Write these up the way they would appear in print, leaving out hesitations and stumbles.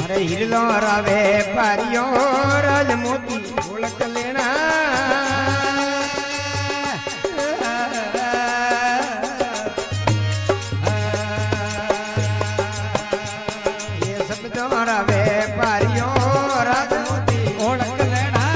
अरे हिरलो रावे पारियो राज मोती ओळख लेना ये सब तो रावे पारियो राज मोती ओळख लेना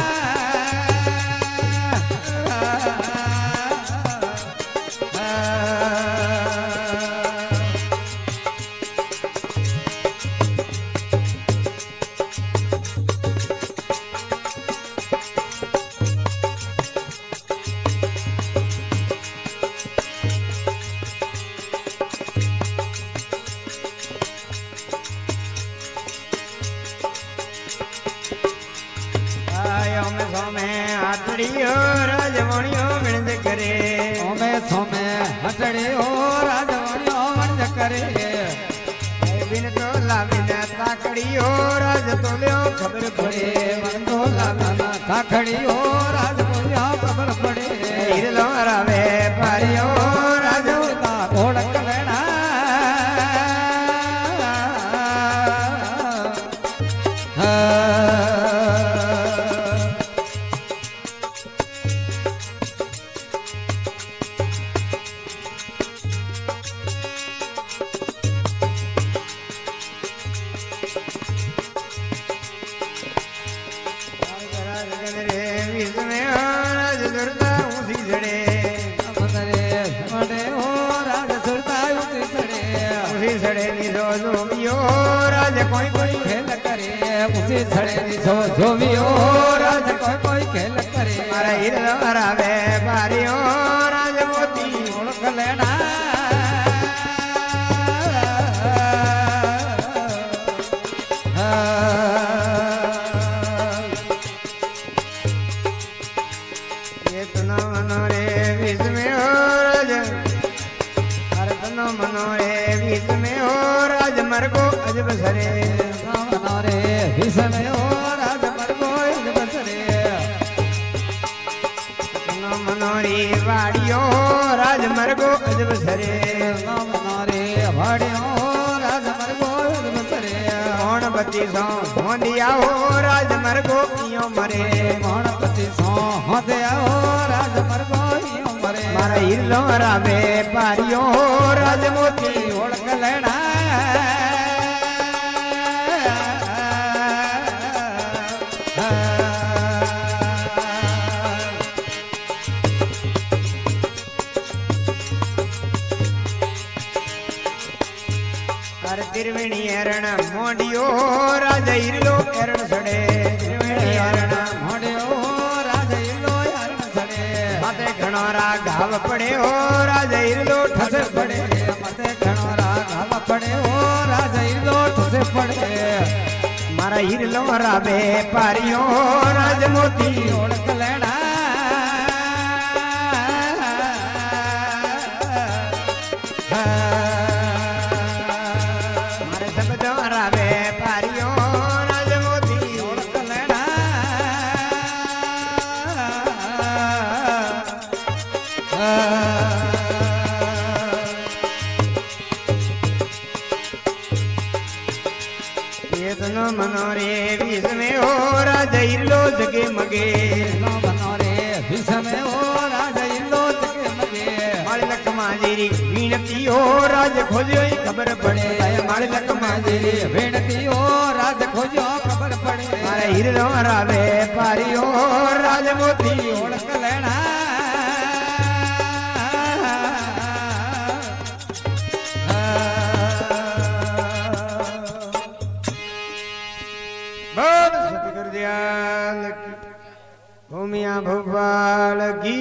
राजवाणियों विनद करे ओमे सोमे हटड़ियो राजवाणियों विनद करे बिन तो लाविन ताकड़ियो राज तोलियो खबर पड़े मन तो लाविन ताकड़ियो राज तोलियो खबर पड़े हिरलो रावे पारियो राजवता ओळख लेना राज कोई कोई खेल करे उसी छड़े जो जो भी हो राज कोई कोई खेल करे मारा हिरलो रावे पारियो राज मोती ओळख लेना ये तुनो मनो रे विष में हो राज अरे तुनो मनो रे विष में हो राज मरगो अजब सरे मनो रे विष में हो राज मरगो अजब सरे तुनो मनो रे वाड़ियो राज मरगो अजब सरे मनो रे वाड़ियो राज मरगो अजब सरे मोहनपति सो होंदिया हो राज मरगो इयो मरे मोहनपति सो होंदिया हो राज मरगो इयो मरे मारा हिरलो रावे पारियो राज मोती ओळख लेना तिरवेणी एरण मोडियो राज हिरलो एरण सड़े तिरवेणी एरण मोडियो राज हिरलो एरण सड़े माते घणोरा घाव पड़े हो राज हिरलो ठस पड़े माते घणोरा घाव पड़े हो राज हिरलो ठस पड़े मारा हिरलो रावे पारियो राज मोती ओळख लेना रावे पारियो राज मोती ओळख लेना ये दोनों मनो रे विष में हो राज हिरलो जगे मगे मनो रे विष में हो राज हिरलो जगे मगे माली लख माजेरी वीणती हो राज खोजो खबर पड़े माली लख माजेरी वीणती हो राज खोजो खबर पड़े मारे हिरलो रावे पारियो राज मोती ओळख लेना बोल सतगुरु दयाल की भूमिया भोपाल की।